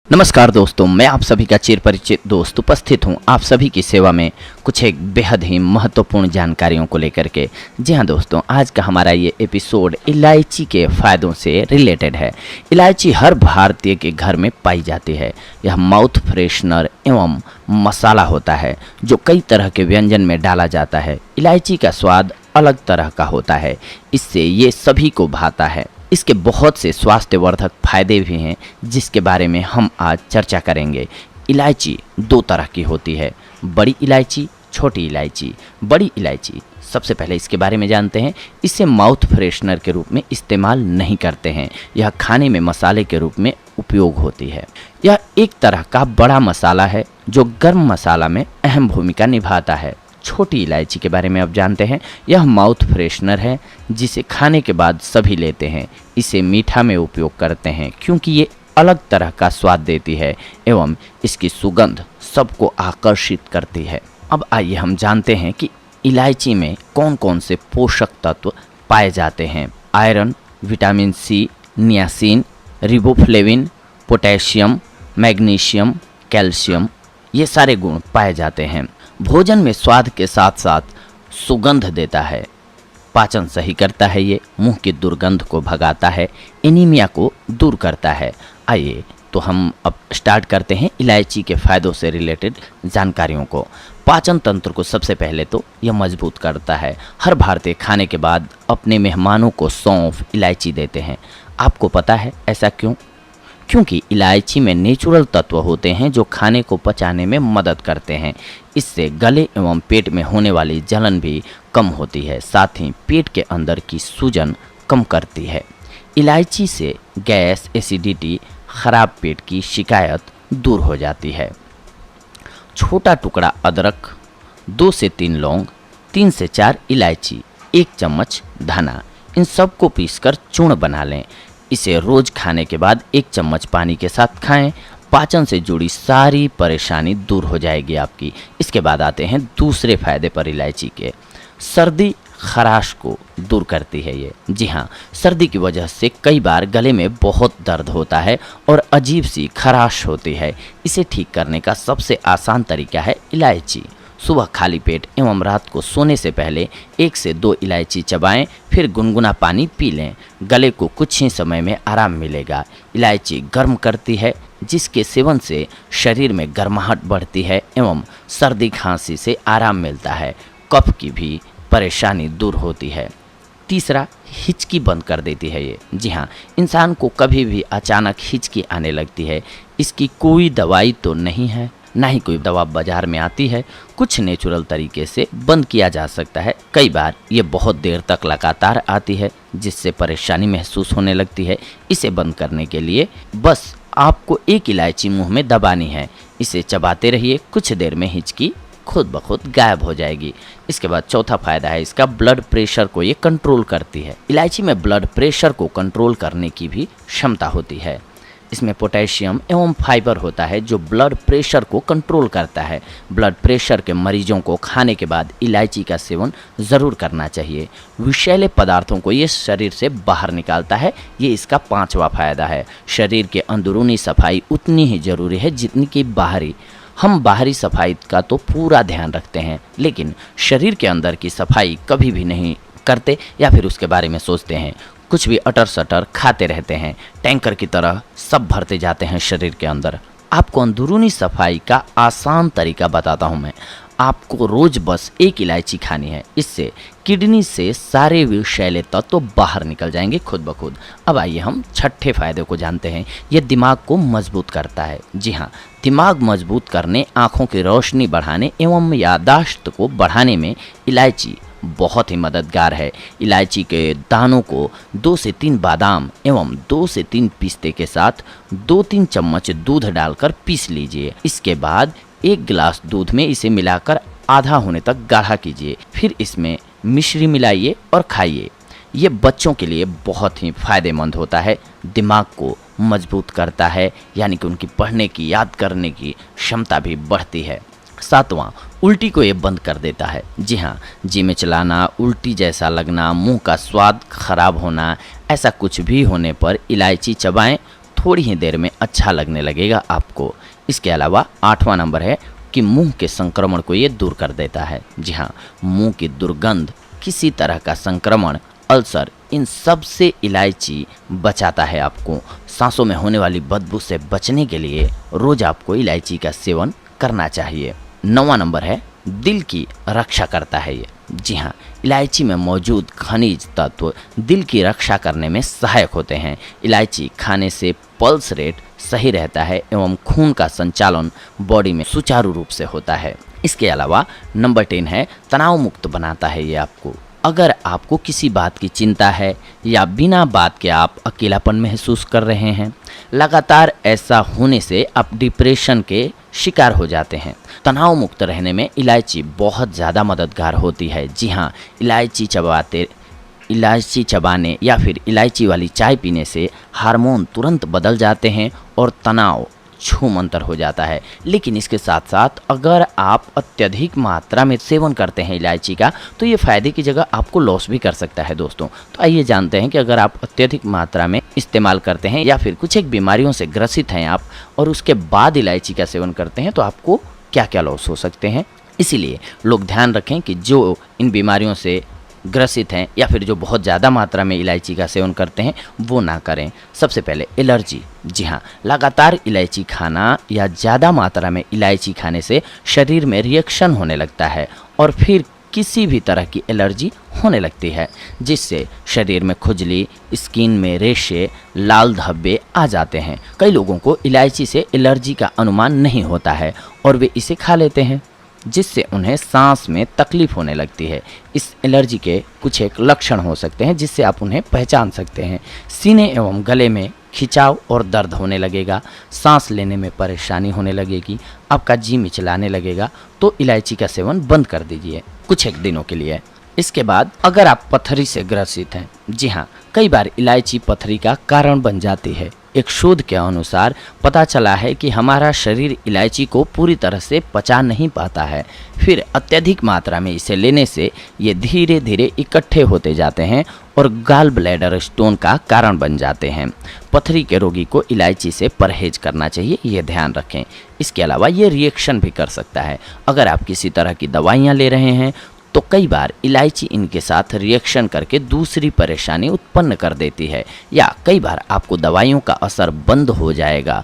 नमस्कार दोस्तों, मैं आप सभी का चिर परिचित दोस्त उपस्थित हूं आप सभी की सेवा में कुछ एक बेहद ही महत्वपूर्ण जानकारियों को लेकर के। जी हां दोस्तों, आज का हमारा ये एपिसोड इलायची के फ़ायदों से रिलेटेड है। इलायची हर भारतीय के घर में पाई जाती है। यह माउथ फ्रेशनर एवं मसाला होता है जो कई तरह के व्यंजन में डाला जाता है। इलायची का स्वाद अलग तरह का होता है, इससे ये सभी को भाता है। इसके बहुत से स्वास्थ्यवर्धक फायदे भी हैं जिसके बारे में हम आज चर्चा करेंगे। इलायची दो तरह की होती है, बड़ी इलायची, छोटी इलायची। बड़ी इलायची सबसे पहले इसके बारे में जानते हैं। इसे माउथ फ्रेशनर के रूप में इस्तेमाल नहीं करते हैं, यह खाने में मसाले के रूप में उपयोग होती है। यह एक तरह का बड़ा मसाला है जो गर्म मसाला में अहम भूमिका निभाता है। छोटी इलायची के बारे में अब जानते हैं। यह माउथ फ्रेशनर है जिसे खाने के बाद सभी लेते हैं। इसे मीठा में उपयोग करते हैं क्योंकि ये अलग तरह का स्वाद देती है एवं इसकी सुगंध सबको आकर्षित करती है। अब आइए हम जानते हैं कि इलायची में कौन कौन से पोषक तत्व पाए जाते हैं। Iron, vitamin C, niacin, riboflavin, potassium, magnesium, calcium, ये सारे गुण पाए जाते हैं। भोजन में स्वाद के साथ साथ सुगंध देता है, पाचन सही करता है, ये मुंह की दुर्गंध को भगाता है, एनीमिया को दूर करता है। आइए तो हम अब स्टार्ट करते हैं इलायची के फ़ायदों से रिलेटेड जानकारियों को। पाचन तंत्र को सबसे पहले तो यह मजबूत करता है। हर भारतीय खाने के बाद अपने मेहमानों को सौंफ, इलायची देते हैं। आपको पता है ऐसा क्यों? क्योंकि इलायची में नेचुरल तत्व होते हैं जो खाने को पचाने में मदद करते हैं। इससे गले एवं पेट में होने वाली जलन भी कम होती है, साथ ही पेट के अंदर की सूजन कम करती है। इलायची से गैस, एसिडिटी, खराब पेट की शिकायत दूर हो जाती है। छोटा टुकड़ा अदरक, 2 से 3 लौंग, 3 से 4 इलायची, 1 चम्मच धना, इन सब को पीसकर चूर्ण बना लें। इसे रोज खाने के बाद 1 चम्मच पानी के साथ खाएं। पाचन से जुड़ी सारी परेशानी दूर हो जाएगी आपकी। इसके बाद आते हैं दूसरे फायदे पर इलायची के। सर्दी खराश को दूर करती है ये। जी हाँ, सर्दी की वजह से कई बार गले में बहुत दर्द होता है और अजीब सी खराश होती है। इसे ठीक करने का सबसे आसान तरीका है इलायची। सुबह खाली पेट एवं रात को सोने से पहले 1 से 2 इलायची चबाएं, फिर गुनगुना पानी पी लें। गले को कुछ ही समय में आराम मिलेगा। इलायची गर्म करती है जिसके सेवन से शरीर में गर्माहट बढ़ती है एवं सर्दी खांसी से आराम मिलता है। कफ की भी परेशानी दूर होती है। तीसरा, हिचकी बंद कर देती है ये। जी हाँ, इंसान को कभी भी अचानक हिचकी आने लगती है। इसकी कोई दवाई तो नहीं है, ना ही कोई दवा बाजार में आती है। कुछ नेचुरल तरीके से बंद किया जा सकता है। कई बार ये बहुत देर तक लगातार आती है जिससे परेशानी महसूस होने लगती है। इसे बंद करने के लिए बस आपको 1 इलायची मुंह में दबानी है। इसे चबाते रहिए, कुछ देर में हिचकी खुद ब खुद गायब हो जाएगी। इसके बाद चौथा फायदा है इसका, ब्लड प्रेशर को ये कंट्रोल करती है। इलायची में ब्लड प्रेशर को कंट्रोल करने की भी क्षमता होती है। इसमें पोटेशियम एवं फाइबर होता है जो ब्लड प्रेशर को कंट्रोल करता है। ब्लड प्रेशर के मरीजों को खाने के बाद इलायची का सेवन ज़रूर करना चाहिए। विषैले पदार्थों को ये शरीर से बाहर निकालता है। ये इसका 5वां फायदा है। शरीर के अंदरूनी सफाई उतनी ही ज़रूरी है जितनी कि बाहरी। हम बाहरी सफाई का तो पूरा ध्यान रखते हैं, लेकिन शरीर के अंदर की सफाई कभी भी नहीं करते या फिर उसके बारे में सोचते हैं। कुछ भी अटर सटर खाते रहते हैं, टैंकर की तरह सब भरते जाते हैं शरीर के अंदर। आपको अंदरूनी सफाई का आसान तरीका बताता हूँ मैं। आपको रोज बस 1 इलायची खानी है। इससे किडनी से सारे विषैले तत्व बाहर निकल जाएंगे खुद ब खुद। अब आइए हम छठे फायदे को जानते हैं। यह दिमाग को मजबूत करता है। जी हाँ, दिमाग मजबूत करने, आँखों की रोशनी बढ़ाने एवं याददाश्त को बढ़ाने में इलायची बहुत ही मददगार है। इलायची के दानों को 2 से 3 बादाम एवं 2 से 3 पिस्ते के साथ 2-3 चम्मच दूध डालकर पीस लीजिए। इसके बाद 1 गिलास दूध में इसे मिलाकर आधा होने तक गाढ़ा कीजिए। फिर इसमें मिश्री मिलाइए और खाइए। ये बच्चों के लिए बहुत ही फायदेमंद होता है। दिमाग को मजबूत करता है, यानी कि उनकी पढ़ने की, याद करने की क्षमता भी बढ़ती है। 7वां, उल्टी को ये बंद कर देता है। जी हाँ, जी में चलाना, उल्टी जैसा लगना, मुंह का स्वाद खराब होना, ऐसा कुछ भी होने पर इलायची चबाएं थोड़ी ही देर में अच्छा लगने लगेगा आपको। इसके अलावा 8वां नंबर है कि मुंह के संक्रमण को ये दूर कर देता है। जी हाँ, मुंह की दुर्गंध, किसी तरह का संक्रमण, अल्सर, इन सब से इलायची बचाता है आपको। सांसों में होने वाली बदबू से बचने के लिए रोज आपको इलायची का सेवन करना चाहिए। 9वां नंबर है दिल की रक्षा करता है ये। जी हाँ, इलायची में मौजूद खनिज तत्व दिल की रक्षा करने में सहायक होते हैं। इलायची खाने से पल्स रेट सही रहता है एवं खून का संचालन बॉडी में सुचारू रूप से होता है। इसके अलावा नंबर 10 है तनाव मुक्त बनाता है ये आपको। अगर आपको किसी बात की चिंता है या बिना बात के आप अकेलापन महसूस कर रहे हैं, लगातार ऐसा होने से आप डिप्रेशन के शिकार हो जाते हैं। तनाव मुक्त रहने में इलायची बहुत ज़्यादा मददगार होती है। जी हाँ, इलायची चबाने या फिर इलायची वाली चाय पीने से हार्मोन तुरंत बदल जाते हैं और तनाव छूमंतर हो जाता है। लेकिन इसके साथ साथ अगर आप अत्यधिक मात्रा में सेवन करते हैं इलायची का, तो ये फ़ायदे की जगह आपको लॉस भी कर सकता है दोस्तों। तो आइए जानते हैं कि अगर आप अत्यधिक मात्रा में इस्तेमाल करते हैं या फिर कुछ एक बीमारियों से ग्रसित हैं आप और उसके बाद इलायची का सेवन करते हैं, तो आपको क्या क्या लॉस हो सकते हैं। इसीलिए लोग ध्यान रखें कि जो इन बीमारियों से ग्रसित हैं या फिर जो बहुत ज़्यादा मात्रा में इलायची का सेवन करते हैं वो ना करें। सबसे पहले एलर्जी। जी हाँ, लगातार इलायची खाना या ज़्यादा मात्रा में इलायची खाने से शरीर में रिएक्शन होने लगता है और फिर किसी भी तरह की एलर्जी होने लगती है, जिससे शरीर में खुजली, स्किन में रेशे, लाल धब्बे आ जाते हैं। कई लोगों को इलायची से एलर्जी का अनुमान नहीं होता है और वे इसे खा लेते हैं, जिससे उन्हें सांस में तकलीफ होने लगती है। इस एलर्जी के कुछ एक लक्षण हो सकते हैं जिससे आप उन्हें पहचान सकते हैं। सीने एवं गले में खिंचाव और दर्द होने लगेगा, सांस लेने में परेशानी होने लगेगी, आपका जी मिचलाने लगेगा। तो इलायची का सेवन बंद कर दीजिए कुछ एक दिनों के लिए। इसके बाद अगर आप पथरी से ग्रसित हैं, जी हाँ, कई बार इलायची पथरी का कारण बन जाती है। एक शोध के अनुसार पता चला है कि हमारा शरीर इलायची को पूरी तरह से पचा नहीं पाता है। फिर अत्यधिक मात्रा में इसे लेने से ये धीरे धीरे इकट्ठे होते जाते हैं और गाल ब्लैडर स्टोन का कारण बन जाते हैं। पथरी के रोगी को इलायची से परहेज करना चाहिए, ये ध्यान रखें। इसके अलावा ये रिएक्शन भी कर सकता है। अगर आप किसी तरह की दवाइयाँ ले रहे हैं तो कई बार इलायची इनके साथ रिएक्शन करके दूसरी परेशानी उत्पन्न कर देती है, या कई बार आपको दवाइयों का असर बंद हो जाएगा।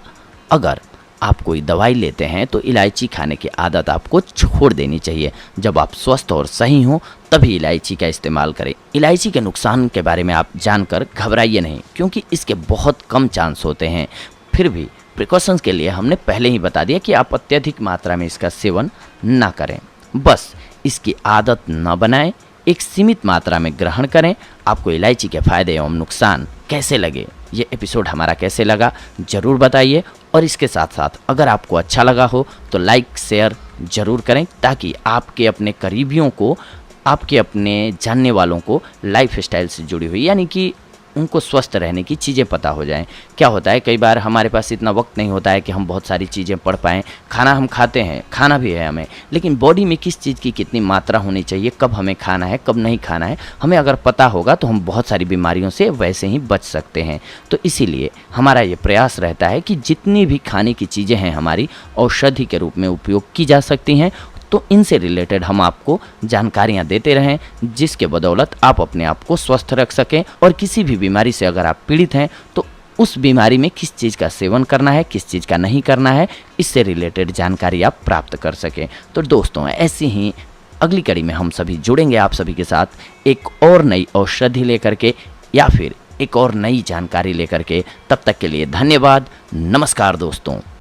अगर आप कोई दवाई लेते हैं तो इलायची खाने की आदत आपको छोड़ देनी चाहिए। जब आप स्वस्थ और सही हों तभी इलायची का इस्तेमाल करें। इलायची के नुकसान के बारे में आप जानकर घबराइए नहीं, क्योंकि इसके बहुत कम चांस होते हैं। फिर भी प्रिकॉशंस के लिए हमने पहले ही बता दिया कि आप अत्यधिक मात्रा में इसका सेवन ना करें। बस इसकी आदत न बनाएं, एक सीमित मात्रा में ग्रहण करें। आपको इलायची के फायदे एवं नुकसान कैसे लगे, ये एपिसोड हमारा कैसे लगा ज़रूर बताइए। और इसके साथ साथ अगर आपको अच्छा लगा हो तो लाइक शेयर ज़रूर करें, ताकि आपके अपने करीबियों को, आपके अपने जानने वालों को लाइफ स्टाइल से जुड़ी हुई, यानी कि उनको स्वस्थ रहने की चीज़ें पता हो जाएं। क्या होता है, कई बार हमारे पास इतना वक्त नहीं होता है कि हम बहुत सारी चीज़ें पढ़ पाएँ। खाना हम खाते हैं, खाना भी है हमें, लेकिन बॉडी में किस चीज़ की कितनी मात्रा होनी चाहिए, कब हमें खाना है, कब नहीं खाना है, हमें अगर पता होगा तो हम बहुत सारी बीमारियों से वैसे ही बच सकते हैं। तो इसीलिए हमारा ये प्रयास रहता है कि जितनी भी खाने की चीज़ें हैं हमारी औषधि के रूप में उपयोग की जा सकती हैं, तो इनसे रिलेटेड हम आपको जानकारियां देते रहें, जिसके बदौलत आप अपने आप को स्वस्थ रख सकें। और किसी भी बीमारी से अगर आप पीड़ित हैं तो उस बीमारी में किस चीज़ का सेवन करना है, किस चीज़ का नहीं करना है, इससे रिलेटेड जानकारी आप प्राप्त कर सकें। तो दोस्तों, ऐसी ही अगली कड़ी में हम सभी जुड़ेंगे आप सभी के साथ एक और नई औषधि लेकर के या फिर एक और नई जानकारी लेकर के। तब तक के लिए धन्यवाद। नमस्कार दोस्तों।